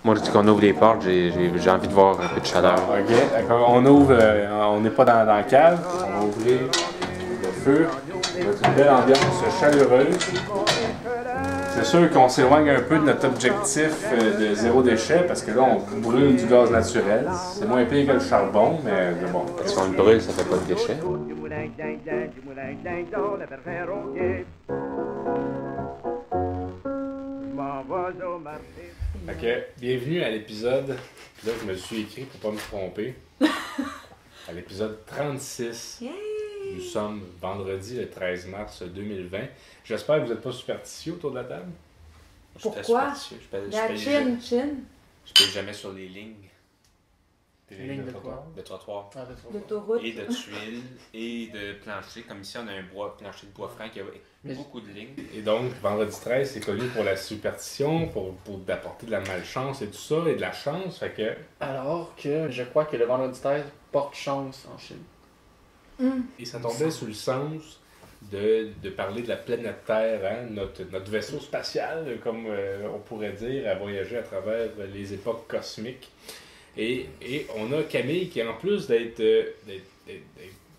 Moi, je dis qu'on ouvre les portes, j'ai envie de voir un peu de chaleur. Ok, d'accord. On ouvre, on n'est pas dans la cave, on va ouvrir le feu. Ça va être une belle ambiance chaleureuse. C'est sûr qu'on s'éloigne un peu de notre objectif de zéro déchet parce que là, on brûle du gaz naturel. C'est moins pire que le charbon, mais bon. Si on le brûle, ça fait pas de déchets. Ok, bienvenue à l'épisode. Là, je me suis écrit pour pas me tromper. À l'épisode 36. Yay! Nous sommes vendredi le 13 mars 2020. J'espère que vous n'êtes pas superstitieux autour de la table. Pourquoi? La chin. Je paye jamais sur les lignes Des Ligne de quoi? de trottoir. Ah, d'accord. L'autoroute. Et de tuiles et de plancher. Comme ici, on a un plancher de bois franc qui a beaucoup de lignes. Et donc, vendredi 13, c'est connu pour la superstition, pour d'apporter de la malchance et tout ça, et de la chance. Fait que. Alors que je crois que le vendredi 13 porte chance en Chine. Et ça tombait sous le sens de parler de la planète Terre, hein, notre vaisseau spatial, comme on pourrait dire, à voyager à travers les époques cosmiques. Et on a Camille qui, en plus d'être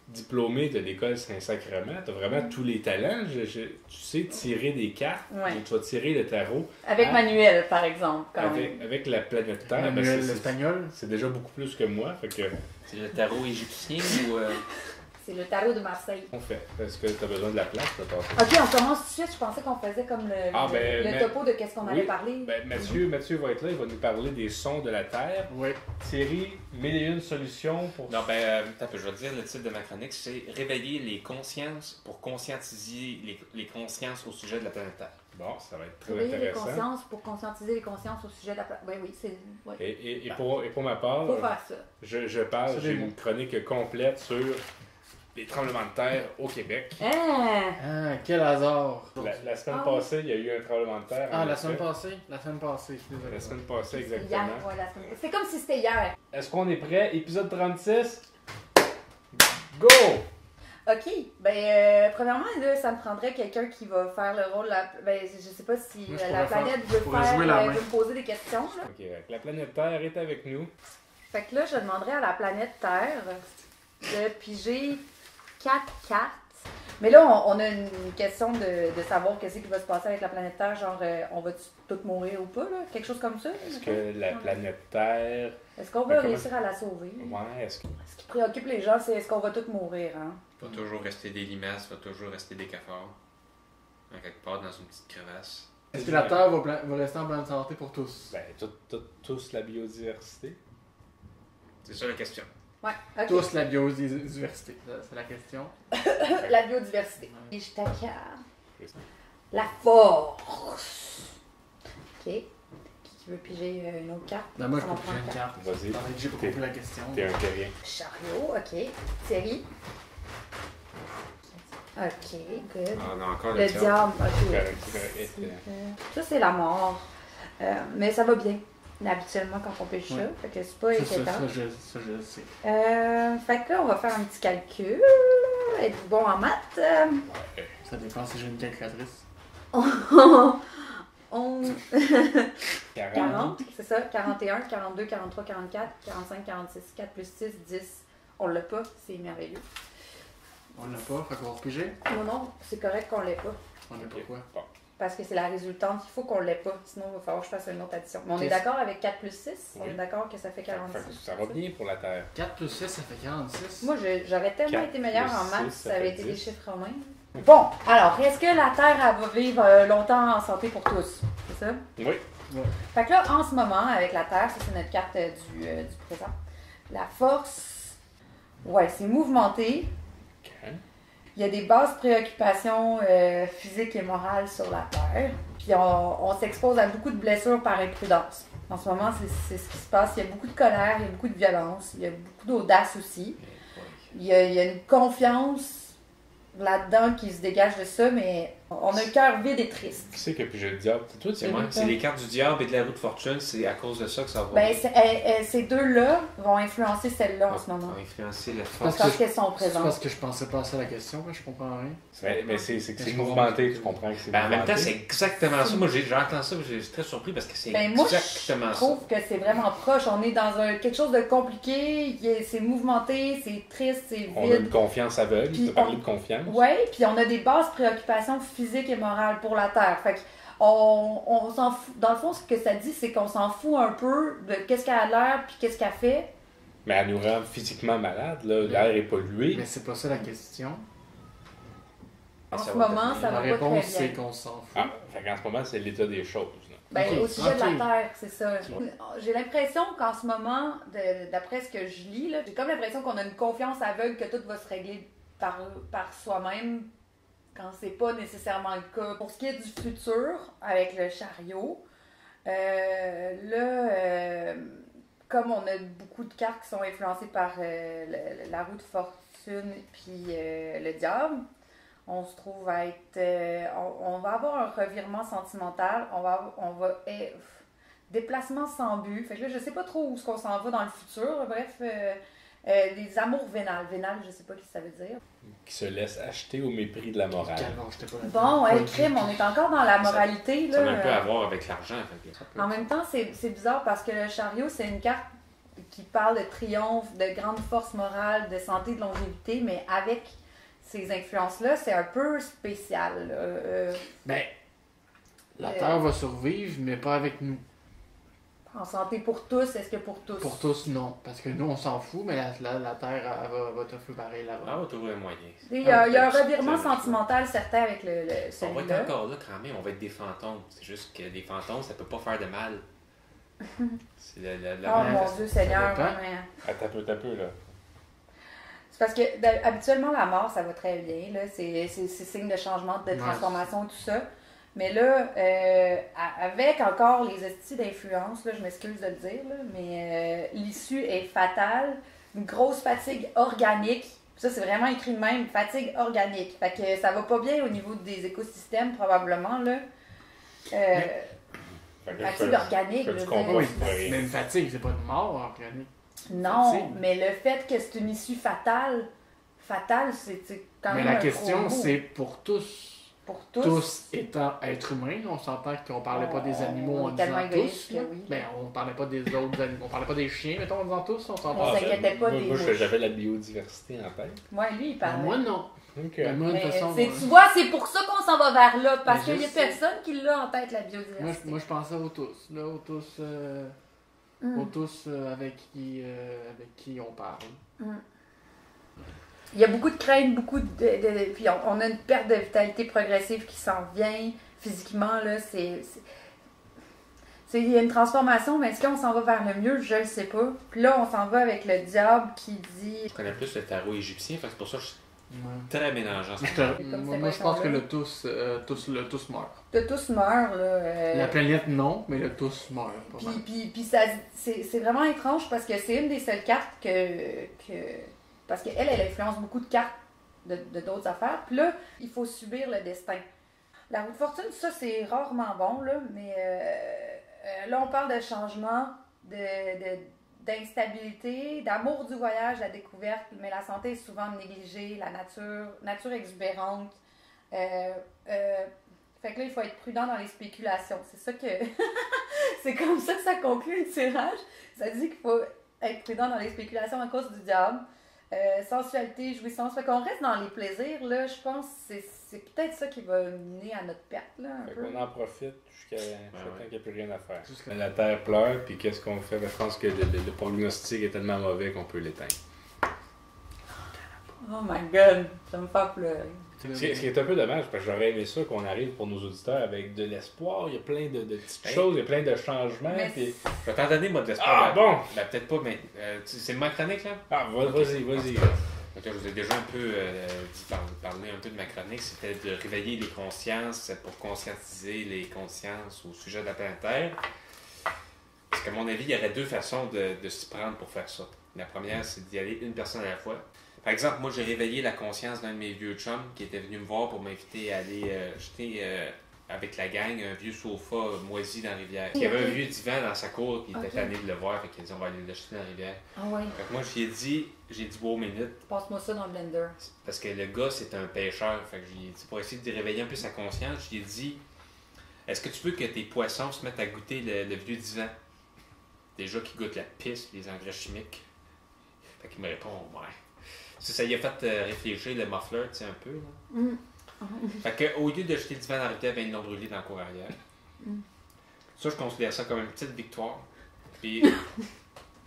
diplômée de l'école Saint-Sacrement, tu as vraiment tous les talents. Tu sais tirer des cartes, Ouais. tu vas tirer le tarot. Avec Ah. Manuel, par exemple. Quand même. Avec la planète Terre, ben, Manuel c'est l'espagnol. c'est déjà beaucoup plus que moi. Fait que, C'est le tarot égyptien ou... C'est le tarot de Marseille. on fait. Est-ce que tu as besoin de la place? Ok, on commence tout de suite. Je pensais qu'on faisait comme le topo de qu'est-ce qu'on allait parler. Ben, Mathieu va être là, il va nous parler des sons de la Terre. Oui. Thierry, 1001 solutions pour... Non, je vais te dire le titre de ma chronique, c'est « Réveiller les consciences pour conscientiser les consciences au sujet de la planète Terre ». Bon, ça va être très Réveiller les intéressant. consciences pour conscientiser les consciences au sujet de la planète. Oui, c'est. Ouais. Et pour ma part, Faut faire ça. je parle, C'est j'ai des mots. une chronique complète sur les tremblements de terre au Québec. Hein? Ah, quel hasard. La semaine Ah. passée, il y a eu un tremblement de terre. Ah, en la effet. semaine passée? La semaine passée, je suis désolé. La semaine passée, Hier, exactement. ouais, la semaine. C'est comme si c'était hier. Est-ce qu'on est prêt? Épisode 36? Go! Ok, premièrement, là, ça me prendrait quelqu'un qui va faire le rôle. Je sais pas si Moi, je la pourrais planète pourrais jouer la main. veut me poser des questions. Là. Ok, la planète Terre est avec nous. Fait que là, je demanderais à la planète Terre de piger 4 cartes. Mais là, on a une question de savoir qu'est-ce qui va se passer avec la planète Terre. Genre, on va toutes mourir ou pas, là? Quelque chose comme ça? Est-ce que la planète Terre... Est-ce qu'on Mais va comment- réussir à la sauver? Ouais, est-ce que... Ce qui préoccupe les gens, c'est est-ce qu'on va toutes mourir, hein? Il va toujours rester des limaces, il va toujours rester des cafards. En quelque part dans une petite crevasse. Est-ce que la Terre va rester en bonne santé pour tous? Ben, tous la biodiversité. C'est ça la question. Ouais, ok. Tous la biodiversité, c'est la question. La biodiversité. Et je t'accorde. La force. Ok. Qui veut piger une autre carte? Ben, moi, je Ça peux m'en prend piger une quatre. carte. Vas-y, Pareil que j'ai pas compris la question. t'es un terrien. Chariot, ok. Thierry. Ok, good. Ah, on a encore Le le diable, ok. Correct. Ça, c'est la mort. Mais ça va bien, habituellement, quand on pêche ça. Ouais. Fait que c'est pas Ça, inquiétant. je le sais. Fait que là, on va faire un petit calcul. Êtes-vous bon en maths? Ça dépend si j'ai une calculatrice. On... 40. 40, c'est ça. 41, 42, 43, 44, 45, 46, 4 plus 6, 10. On l'a pas, c'est merveilleux. On l'a pas, fait qu'on va repiger. Non, c'est correct qu'on l'ait pas. On l'a pas quoi? Bon. Parce que c'est la résultante, il faut qu'on l'ait pas. Sinon, il va falloir que je fasse une autre addition. Mais on est Qu'est-ce- d'accord avec 4 plus 6? On Oui. est d'accord que ça fait Fait que 46. ça va bien pour la Terre. 4 plus 6, ça fait 46. Moi, j'aurais tellement 4 été meilleure en plus maths 6, si ça ça avait fait été des 10. chiffres romains. Bon, alors, est-ce que la Terre elle va vivre longtemps en santé pour tous? C'est ça? Oui. Fait que là, en ce moment, avec la Terre, ça c'est notre carte du présent. La force, ouais, c'est mouvementé. Ok. Il y a des basses préoccupations physiques et morales sur la Terre. Puis on s'expose à beaucoup de blessures par imprudence. En ce moment, c'est ce qui se passe. Il y a beaucoup de colère, il y a beaucoup de violence, il y a beaucoup d'audace aussi. Il y a une confiance là-dedans qui se dégage de ça, mais On a le cœur vide et triste. Qui c'est que puis j'ai le diable? Toi, c'est les cartes du diable et de la roue de fortune, c'est à cause de ça que ça va. Ben, ces deux-là vont influencer celle-là en ce moment. Vont influencer la Parce force. qu'elles sont C'est présentes. parce que je pensais pas à ça la question, je comprends rien. Mais c'est mouvementé, tu comprends que c'est Ben, en même mouvementé. temps, c'est exactement ça. Moi, j'entends ça, j'étais très surpris parce que c'est Ben, moi, exactement je ça. trouve que c'est vraiment proche. On est dans quelque chose de compliqué, c'est mouvementé, c'est triste, c'est On a une vide. confiance aveugle, Puis tu as parlé de confiance. Oui, puis on a des basses préoccupations physiques et morales pour la Terre. Fait on s'en fout. Dans le fond, ce que ça dit, c'est qu'on s'en fout un peu de qu'est-ce qu'elle a l'air puis qu'est-ce qu'elle fait. Mais elle nous rend physiquement malade, là. L'air est pollué. Mais c'est pas ça la question. En Ça ce va moment, devenir- ça La va pas réponse, très c'est bien. qu'on s'en fout. Ah, fait qu'en ce moment, c'est l'état des choses. Là. Ben, Ok. au sujet de Ok. la Terre, c'est ça. J'ai l'impression qu'en ce moment, d'après ce que je lis, là, j'ai comme l'impression qu'on a une confiance aveugle que tout va se régler par soi-même, quand c'est pas nécessairement le cas. Pour ce qui est du futur, avec le chariot, comme on a beaucoup de cartes qui sont influencées par la roue de fortune puis le diable, on se trouve à être... on va avoir un revirement sentimental, déplacement sans but. Fait que là, je sais pas trop où est-ce qu'on s'en va dans le futur. Bref, des amours vénales. Vénales, je sais pas ce que ça veut dire. Qui se laisse acheter au mépris de la morale. Calme, j'étais pas Bon, Pas hey, du crime, tout. on est encore dans la moralité. Ça là. a un peu à voir avec l'argent. fait que- En même temps, c'est bizarre parce que le chariot, c'est une carte qui parle de triomphe, de grande force morale, de santé, de longévité, mais avec ces influences-là, c'est un peu spécial. Ben, la Terre va survivre, mais pas avec nous. En santé pour tous, est-ce que pour tous? Pour tous, non. Parce que nous, on s'en fout, mais la Terre, elle va te faire pareil Ah, là-bas. on va trouver un moyen. Il y a un peut-être, revirement c'est- sentimental certain avec On va être celui-là. encore là quand même, on va être des fantômes. C'est juste que des fantômes, ça peut pas faire de mal. C'est la Oh manière- mon Dieu Seigneur, dépend. mais- Attends un peu, là. C'est parce que habituellement la mort ça va très bien, là. C'est signe de changement, de transformation, tout ça. Mais là, avec encore les estis d'influence, là, je m'excuse de le dire, là, mais l'issue est fatale. Une grosse fatigue organique. Ça, c'est vraiment écrit de même, fatigue organique. Fait que ça va pas bien au niveau des écosystèmes, probablement, là. Fait que Fatigue je organique, fais je du veux compost. dire. Oui. Mais une fatigue, c'est pas une mort organique. Non, Fatigue. mais le fait que c'est une issue fatale, c'est quand Mais même la un question, gros mot. c'est pour tous. Pour tous. Tous étant êtres humains, on s'entend qu'on parlait pas des animaux On en est tellement disant égoïste tous. que là. oui. Ben, on parlait pas des autres animaux. On parlait pas des chiens, mettons, en disant tous. On s'entend. On s'inquiétait pas moi, des moi, mouches. j'avais la biodiversité en tête. Moi, lui, il parle. Moi, non. Ok. Ben, moi, de Mais toute façon, tu vois, c'est pour ça qu'on s'en va vers là, parce Mais qu'il je y a sais. personne qui l'a en tête, la biodiversité. moi, je pensais aux tous. Là, aux tous, aux tous avec qui on parle. Il y a beaucoup de craintes, beaucoup de puis on a une perte de vitalité progressive qui s'en vient physiquement, là, il y a une transformation, mais est-ce qu'on s'en va vers le mieux? Je le sais pas. Puis là, on s'en va avec le diable qui dit... Je connais plus le tarot égyptien, fait que c'est pour ça que je suis Ouais. très mélangeant. Moi, je pense que le tous meurt. De tous meurt, là. La planète, non, mais le tous meurt. Pas mal. Puis ça, c'est vraiment étrange parce que c'est une des seules cartes parce qu'elle influence beaucoup de cartes de d'autres affaires. Puis là, il faut subir le destin. La roue de fortune, ça, c'est rarement bon, là, mais là, on parle de changement, d'instabilité, d'amour du voyage, la découverte, mais la santé est souvent négligée, la nature exubérante. Fait que là, il faut être prudent dans les spéculations. C'est ça que... c'est comme ça que ça conclut le tirage. Ça dit qu'il faut être prudent dans les spéculations à cause du diable. Sensualité, jouissance. Fait qu'on reste dans les plaisirs, là. Je pense que c'est peut-être ça qui va mener à notre perte, là, un Fait peu. qu'on en profite jusqu'à temps qu'il n'y a plus rien à faire. Jusqu'à- La Terre pleure, puis qu'est-ce qu'on fait? Ben, je pense que le prognostic est tellement mauvais qu'on peut l'éteindre. Oh my God, ça me fait pleurer. Ce qui est un peu dommage, parce que j'aurais aimé ça qu'on arrive pour nos auditeurs avec de l'espoir. Il y a plein de petites Hey. choses, il y a plein de changements. Mais puis- Je vais t'en donner, moi, de l'espoir. Ah, bon! Ben, peut-être pas, mais c'est ma chronique, là? Ah, vas-y. Donc, je vous ai déjà un peu parlé un peu de ma chronique. C'était de réveiller les consciences pour conscientiser les consciences au sujet de la planète Terre. Parce qu'à mon avis, il y aurait deux façons de s'y prendre pour faire ça. La première, c'est d'y aller une personne à la fois. Par exemple, moi, j'ai réveillé la conscience d'un de mes vieux chums qui était venu me voir pour m'inviter à aller jeter avec la gang un vieux sofa moisi dans la rivière. Il y avait un vieux divan dans sa cour, puis il était tanné de le voir, fait qu'il a dit on va aller le jeter dans la rivière. Ah ouais. Fait que moi, j'ai dit wow, minute. Passe-moi ça dans le blender. Parce que le gars, c'est un pêcheur. Fait que j'ai dit, pour essayer de réveiller un peu sa conscience, je lui ai dit est-ce que tu veux que tes poissons se mettent à goûter le vieux divan? Déjà qu'ils goûtent la pisse, les engrais chimiques. Fait qu'il me répond ouais. Ça y a fait réfléchir le muffler, tu sais, un peu. Là. Fait que, au lieu de jeter le divan dans la rivière, ben, ils l'ont brûlé dans la cour arrière. Ça, je considère ça comme une petite victoire. Puis,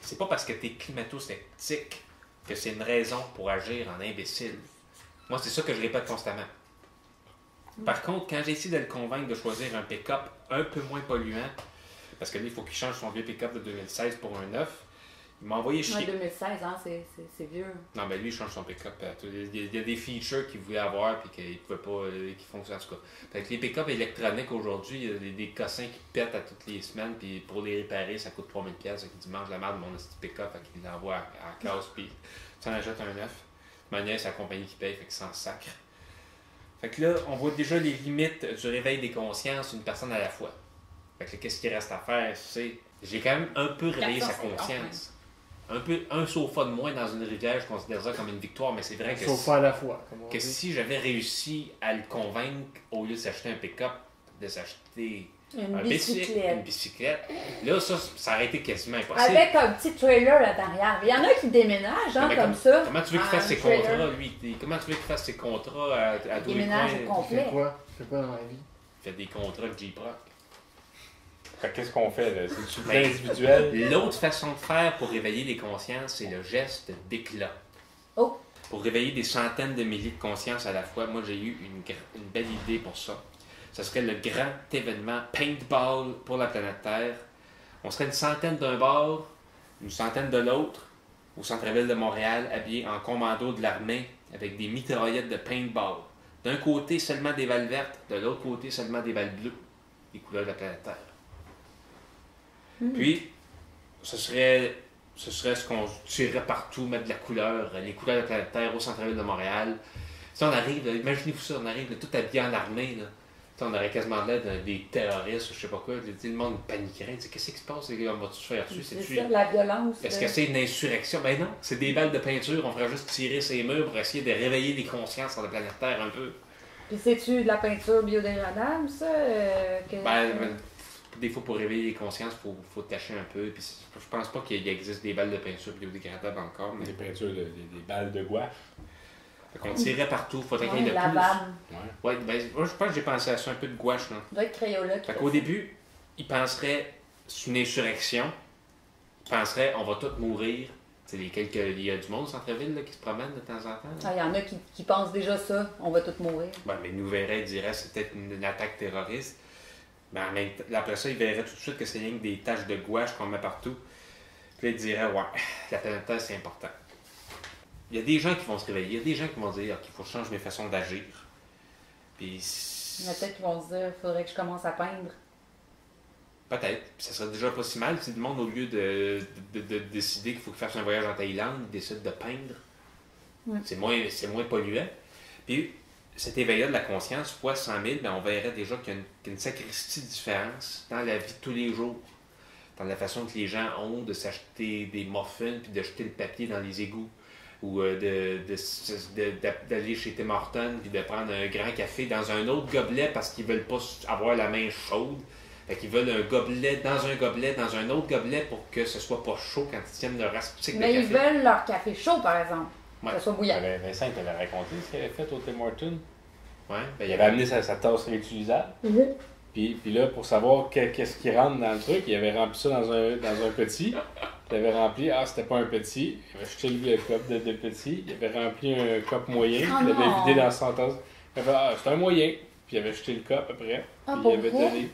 c'est pas parce que t'es climato-sceptique que c'est une raison pour agir en imbécile. Moi, c'est ça que je répète constamment. Par contre, quand j'ai essayé de le convaincre de choisir un pick-up un peu moins polluant, parce que là, il faut qu'il change son vieux pick-up de 2016 pour un neuf, il m'a envoyé chier. Ouais, 2016, hein, c'est vieux. Non, mais lui, il change son pick-up. Il y a des features qu'il voulait avoir et qu'il ne pouvait pas, qui fonctionnent en tout cas. Fait que les pick-up électroniques aujourd'hui, il y a des cossins qui pètent à toutes les semaines, puis pour les réparer, ça coûte 3000$. Fait qu'il dit mange la merde de mon petit pick-up, fait qu'il l'envoie à la casse, puis tu en achètes un neuf. Manière, c'est la compagnie qui paye, fait qu'il s'en sacre. Fait que là, on voit déjà les limites du réveil des consciences, une personne à la fois. Fait que qu'est-ce qu'il reste à faire, c'est. J'ai quand même un peu réveillé sa conscience. Un sofa de moins dans une rivière, je considère ça comme une victoire, mais c'est vrai que. Sofa à la fois, comme on que dit. si j'avais réussi à le convaincre, au lieu de s'acheter un pick-up, de s'acheter Une bicyclette. Là, ça aurait été quasiment impossible. Avec un petit trailer à derrière. Il y en a qui déménagent, hein, comme ça. Comment tu veux qu'il fasse ses contrats, lui? Comment tu veux qu'il fasse ses contrats à tous les déménage coins? au complet. Tu fais quoi dans la vie? Il fait des contrats de J-Proc. Fait que qu'est-ce qu'on fait là? C'est-tu bien individuel? L'autre façon de faire pour réveiller les consciences, c'est le geste d'éclat. Oh! Pour réveiller des centaines de milliers de consciences à la fois, moi j'ai eu une belle idée pour ça. Ce serait le grand événement paintball pour la planète Terre. On serait une centaine d'un bord, une centaine de l'autre, au centre-ville de Montréal, habillés en commando de l'armée avec des mitraillettes de paintball. D'un côté seulement des balles vertes, de l'autre côté seulement des balles bleues, les couleurs de la planète Terre. Puis, ce serait ce qu'on tirerait partout, mettre de la couleur, les couleurs de la planète Terre au centre-ville de Montréal. Si on arrive, imaginez-vous ça, on arrive tout habillé en armée, là. On aurait quasiment l'air des terroristes, je sais pas quoi. Le monde paniquerait. Qu'est-ce qui se passe? On va tout faire dessus? C'est ça, la violence. Est-ce que c'est une insurrection? Ben non, c'est des balles de peinture. On ferait juste tirer ces murs pour essayer de réveiller les consciences sur la planète Terre un peu. Puis c'est-tu de la peinture biodégradable, ça? Des fois, pour réveiller les consciences, il faut tâcher un peu. Puis je pense pas qu'il existe des balles de peinture biodégradables encore. Mais... Des peintures, des balles de gouache. Fait qu'on tirait partout. Faudrait qu'il y ait de la plus. bave. Ouais, ben, moi, je pense que j'ai pensé à ça un peu de gouache. Là. Ça doit être Crayola. Fait qu'au début, ils penseraient c'est une insurrection. Ils penseraient on va tous mourir. Il y a du monde au centre-ville là, qui se promène de temps en temps. Il y en a qui pensent déjà ça. On va tous mourir. Ben, mais ils nous verraient, ils diraient c'est peut-être une attaque terroriste. Mais en même temps, après ça, ils verraient tout de suite que c'est rien que des taches de gouache qu'on met partout. Puis là, ils diraient ouais, la planète Terre, c'est important. Il y a des gens qui vont se réveiller, il y a des gens qui vont dire qu'il faut changer mes façons d'agir. Puis. Il y en a peut-être qui vont se dire il faudrait que je commence à peindre. Peut-être. Puis ça serait déjà pas si mal si le monde, au lieu de décider qu'il faut qu'il fasse un voyage en Thaïlande, il décide de peindre. C'est moins polluant. Puis cet éveil-là de la conscience, fois 100 000, ben on verrait déjà qu'il y a une sacristie différence dans la vie de tous les jours. Dans la façon que les gens ont de s'acheter des muffins puis de jeter le papier dans les égouts. Ou d'aller chez Tim Hortons puis de prendre un grand café dans un autre gobelet parce qu'ils veulent pas avoir la main chaude. Fait qu'ils veulent un gobelet dans un autre gobelet pour que ce soit pas chaud quand ils tiennent leur aspic de café. Mais ils veulent leur café chaud, par exemple. Ouais. Que ce soit bouillant. Vincent, il t'avait raconté ce qu'il avait fait au Tim Hortons. Ouais, ben, Il avait amené sa tasse réutilisable. Puis là, pour savoir qu'est-ce qui rentre dans le truc, il avait rempli ça dans un petit. Il avait rempli, c'était pas un petit. Il avait jeté le cup de petit. Il avait rempli un cup moyen. Il avait vidé dans son tasse. Il avait c'est un moyen. Puis il avait jeté le cup après. Puis il avait donné.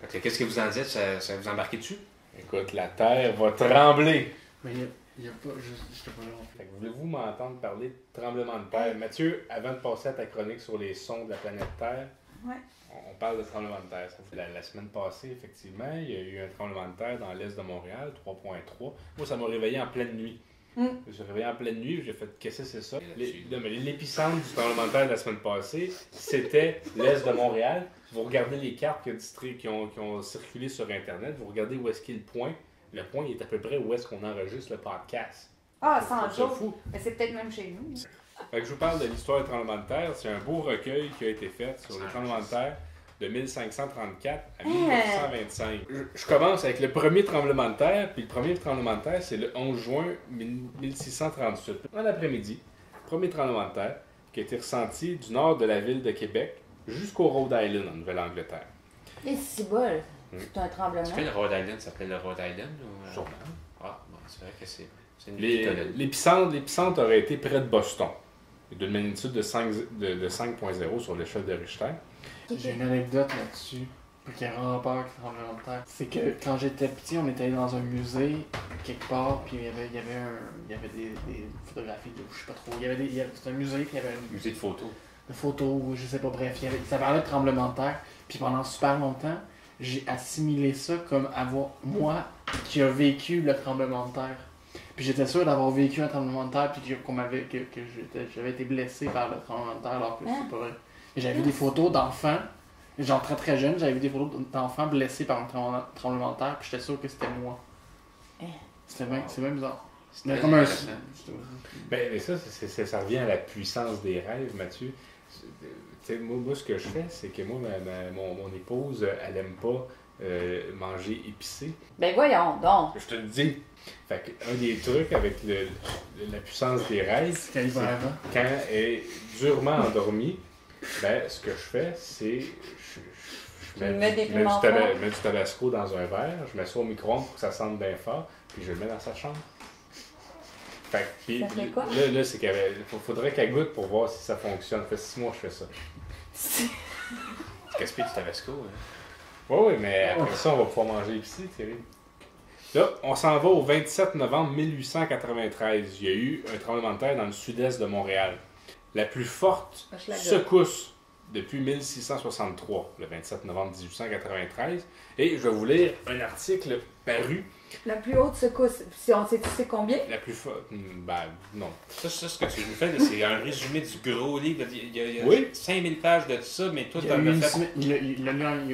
Fait que qu'est-ce que vous en dites? Ça vous embarquez dessus? Écoute, la terre va trembler. Mais il y a pas. Je pas là. Fait que voulez-vous m'entendre parler de tremblement de terre? Mathieu, avant de passer à ta chronique sur les sons de la planète Terre, Ouais. on parle de tremblement de terre. La semaine passée, effectivement, il y a eu un tremblement de terre dans l'est de Montréal, 3.3. Moi, ça m'a réveillé en pleine nuit. Mm. Je me suis réveillé en pleine nuit, j'ai fait qu'est-ce que c'est ça? Non, mais l'épicentre du tremblement de terre de la semaine passée, c'était l'est de Montréal. Vous regardez les cartes qui ont circulé sur Internet, vous regardez où est-ce qu'il est le point. Le point il est à peu près où est-ce qu'on enregistre le podcast. Ah, Je 100 trouve ça jours. fou. Mais c'est peut-être même chez nous. Fait que je vous parle de l'histoire du tremblement de terre. C'est un beau recueil qui a été fait sur le tremblement de terre de 1534 à 1925. Je commence avec le premier tremblement de terre, puis le premier tremblement de terre, c'est le 11 juin 1638. En après-midi, premier tremblement de terre qui a été ressenti du nord de la ville de Québec jusqu'au Rhode Island, en Nouvelle-Angleterre. Et c'est bol. C'est un tremblement. Est-ce que le Rhode Island s'appelle le Rhode Island? Ou... Sûrement. Ah, bon, c'est vrai que c'est une ville. L'épicentre aurait été près de Boston, d'une magnitude de 5.0 sur l'échelle de Richter. J'ai une anecdote là-dessus, qui a vraiment peur avec le tremblement de terre. C'est que quand j'étais petit, on était allé dans un musée, quelque part, puis il y avait des photographies, je sais pas trop. C'était un musée, puis il y avait Musée de photos. de photos, je sais pas, bref. Ça parlait de tremblement de terre. Puis pendant super longtemps, j'ai assimilé ça comme avoir, moi, qui a vécu le tremblement de terre. Puis j'étais sûr d'avoir vécu un tremblement de terre, puis que j'avais été blessé par le tremblement de terre, alors que c'est pas vrai. Et j'avais vu des photos d'enfants, genre très très jeune, j'avais vu des photos d'enfants blessés par un tremblement de terre, puis j'étais sûr que c'était moi. C'est bien bizarre. C'était Comme un... intéressant. Mais ça revient à la puissance des rêves, Mathieu. Moi, ce que je fais, c'est que moi, mon épouse, elle aime pas manger épicé. Ben voyons donc. Je te le dis. Fait que un des trucs avec la puissance des rêves, C'est qu'elle va avant. quand elle est durement endormie, ben, ce que je fais, c'est je mets du tabasco dans un verre, je mets ça au micro-ondes pour que ça sente bien fort, puis je le mets dans sa chambre. Fait que, puis, Ça fait quoi? là c'est qu'il faudrait qu'elle goûte pour voir si ça fonctionne. Ça fait 6 mois que je fais ça. Tu gaspilles du tabasco, hein? Oui, mais après ça, on va pouvoir manger ici, Thierry. Là, on s'en va au 27 novembre 1893. Il y a eu un tremblement de terre dans le sud-est de Montréal. La plus forte secousse depuis 1663, le 27 novembre 1893. Et je vais vous lire un article paru. La plus haute secousse, si on sait, tu sais combien? La plus forte. Ben, non. Ça, ce que tu nous fais, là, c'est un résumé du gros livre. Il y a Oui. 5000 pages de tout ça, mais toi, Il y t'en a eu as une fait. semaine, il y a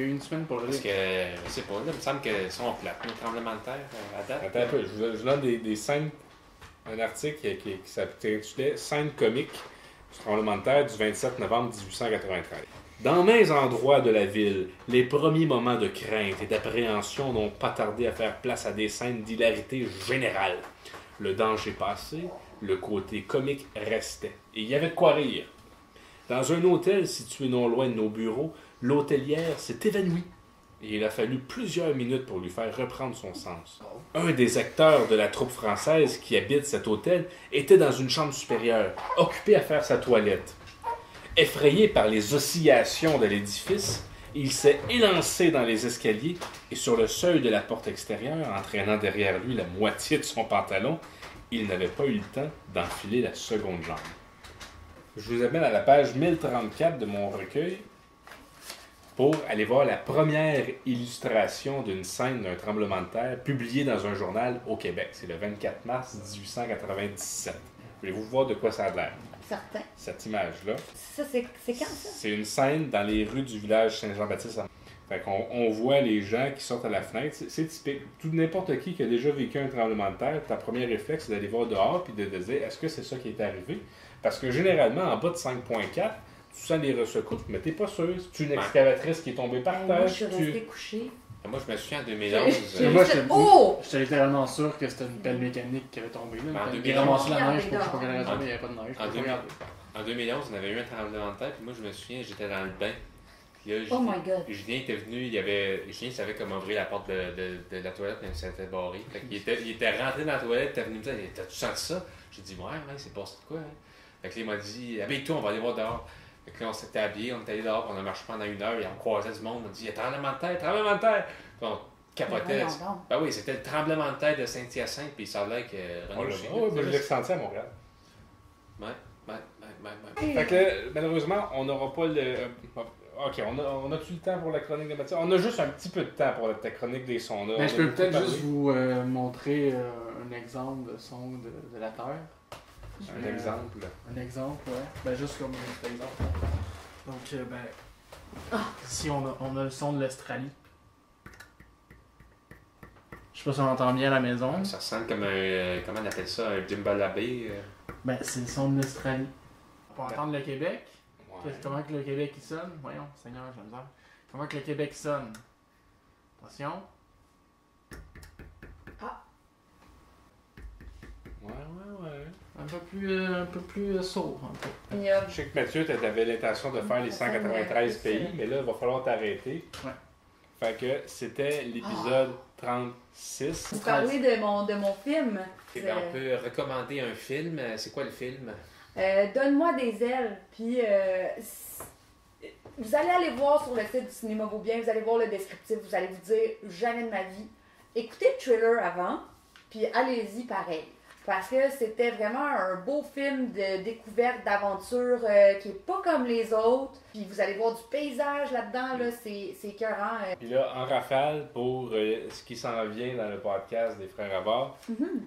eu une semaine pour le Parce lire. que, je sais pas, là, il me semble que sont plates. Le tremblement de terre, à date. Attends un peu, je vous donne des scènes. Un article qui s'intitulait Scènes comiques du tremblement de terre du 27 novembre 1893. Dans maints endroits de la ville, les premiers moments de crainte et d'appréhension n'ont pas tardé à faire place à des scènes d'hilarité générale. Le danger passé, le côté comique restait. Et il y avait de quoi rire. Dans un hôtel situé non loin de nos bureaux, l'hôtelière s'est évanouie. Et il a fallu plusieurs minutes pour lui faire reprendre son sens. Un des acteurs de la troupe française qui habite cet hôtel était dans une chambre supérieure, occupé à faire sa toilette. Effrayé par les oscillations de l'édifice, il s'est élancé dans les escaliers et sur le seuil de la porte extérieure, entraînant derrière lui la moitié de son pantalon, il n'avait pas eu le temps d'enfiler la seconde jambe. Je vous amène à la page 1034 de mon recueil pour aller voir la première illustration d'une scène d'un tremblement de terre publiée dans un journal au Québec. C'est le 24 mars 1897. Voulez-vous voir de quoi ça a l'air? Certain. Cette image-là. Ça, c'est quand ça? C'est une scène dans les rues du village Saint-Jean-Baptiste. Fait qu'on on voit les gens qui sortent à la fenêtre. C'est typique. N'importe qui a déjà vécu un tremblement de terre, ta première réflexe, c'est d'aller voir dehors et de dire est-ce que c'est ça qui est arrivé? Parce que généralement, en bas de 5.4, tu sens les ressecousses, mais t'es pas sûr. C'est une excavatrice qui est tombée par terre. Moi, je suis restée couchée. Moi, je me souviens en 2011. Moi, Oh! j'étais littéralement sûr que c'était une pelle mécanique qui avait tombé là. En Il 2011, ramassait la neige, regardez je sais pas quelle raison, dehors. mais il n'y avait pas de neige. En Je peux pas regarder. En 2011, on avait eu un tremblement de terre, puis moi, je me souviens, j'étais dans le bain. Puis là, Oh my God. Julien était venu, Julien savait comment ouvrir la porte de la toilette, même si elle était barrée. Fait qu'il il était rentré dans la toilette, il était venu me dire t'as-tu senti ça? J'ai dit ouais, c'est passé de quoi? Hein? Fait que là, il m'a dit habille-toi, on va aller voir dehors. Fait que là, on s'était habillés, on était allé dehors, on a marché pendant 1 heure, et on croisait du monde, on a dit il y a tremblement de terre, tremblement de terre! Puis on capotait. Ben oui, c'était le tremblement de terre de Saint-Hyacinthe, puis ça a l'air que On Renaud l'a Chénier je disait l'ai ressenti à Montréal. Ouais. Fait que malheureusement, on n'aura pas le. Ok, on a-tu le temps pour la chronique de Mathieu? On a juste un petit peu de temps pour ta chronique des sons. Mais je peux peut-être juste vous montrer un exemple de son de la Terre. Un exemple. Un exemple, ouais. Ben juste comme un exemple. Donc, ici on a le son de l'Australie. Je sais pas si on entend bien à la maison. Ça ressemble comme un. Comment on appelle ça? Un djembalabé. Ben, c'est le son de l'Australie. On peut entendre le Québec. Ouais. Comment que le Québec il sonne? Voyons, Seigneur, j'ai la misère. Comment que le Québec sonne? Attention. Ouais. Un peu plus sourd, un peu. Ignoble. Je sais que Mathieu, tu avais l'intention de faire les 193 pays, mais là, il va falloir t'arrêter. Ouais. Fait que c'était l'épisode 36. Vous parlez de mon film. Eh ben, on peut recommander un film. C'est quoi le film? Donne-moi des ailes. Puis vous allez aller voir sur le site du Cinéma Vaut Bien, vous allez voir le descriptif, vous allez vous dire jamais de ma vie. Écoutez le trailer avant, puis allez-y pareil. Parce que c'était vraiment un beau film de découverte, d'aventure qui est pas comme les autres. Puis vous allez voir du paysage là-dedans, là, c'est écœurant. Puis là, en rafale, pour ce qui s'en vient dans le podcast des Frères Rabard,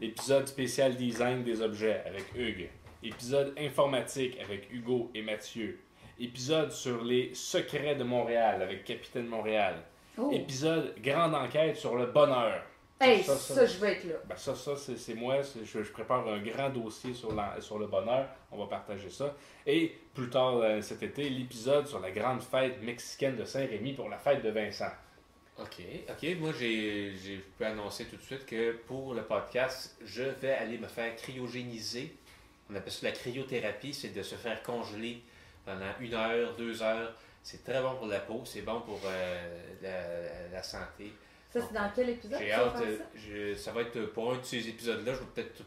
épisode spécial design des objets avec Hugues. Épisode informatique avec Hugo et Mathieu. Épisode sur les secrets de Montréal avec Capitaine Montréal. Oh. Épisode grande enquête sur le bonheur. Hey, ça, ça, je veux être là. Ben ça c'est moi. Je prépare un grand dossier sur le bonheur. On va partager ça. Et plus tard cet été, l'épisode sur la grande fête mexicaine de Saint-Rémy pour la fête de Vincent. OK. Moi, je peux annoncer tout de suite que pour le podcast, je vais aller me faire cryogéniser. On appelle ça la cryothérapie. C'est de se faire congeler pendant 1 heure, 2 heures. C'est très bon pour la peau. C'est bon pour la santé. Ça, c'est dans quel épisode? J'ai tu vas hâte, faire ça? ça va être pour un de ces épisodes-là, je vais peut-être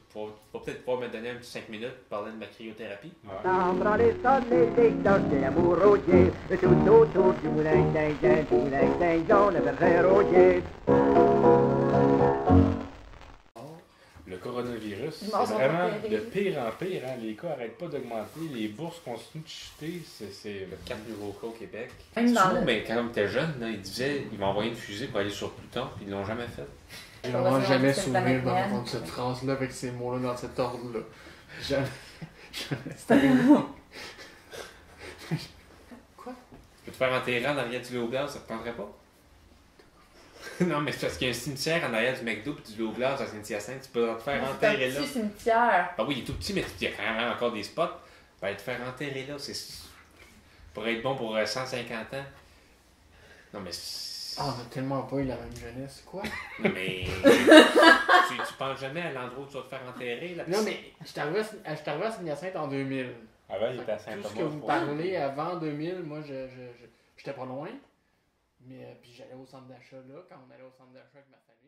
pouvoir me donner un petit 5 minutes pour parler de ma cryothérapie. Sembra le sonne dei dolci amorosi, e tutto di un jaune berger. Le coronavirus, Les c'est morts sont vraiment pas de pire en pire. Hein? Les cas n'arrêtent pas d'augmenter, les bourses continuent de chuter. C'est 4 nouveaux cas au Québec. Même dans le- Mais quand on était jeune, là, ils disaient ils vont envoyer une fusée pour aller sur Pluton, puis ils l'ont jamais fait. J'ai On va vraiment se jamais rendre sur une souvenir planète d'entendre cette phrase-là avec ces mots-là dans cet ordre-là. Jamais. C'est arrivé. Quoi? Tu peux te faire enterrer en arrière du Léoglas, ça te prendrait pas? Non, mais c'est parce qu'il y a un cimetière en arrière du McDo et du Léoglas à Saint-Hyacinthe, tu peux te faire C'est un enterrer là. petit cimetière. Ah oui, il est tout petit, mais il y a quand même encore des spots. Ben, te faire enterrer là, c'est pourrait être bon pour 150 ans. Non, mais Ah, on a tellement pas eu la même jeunesse. Quoi? non, mais tu penses jamais à l'endroit où tu vas te faire enterrer là. Non, mais je suis arrivé à Saint-Hyacinthe en 2000. Avant, il était à Tout ce Saint-Thomas. que vous parlez avant 2000, moi, j'étais pas loin. Mais puis j'allais au centre d'achat là, quand on allait au centre d'achat avec ma famille.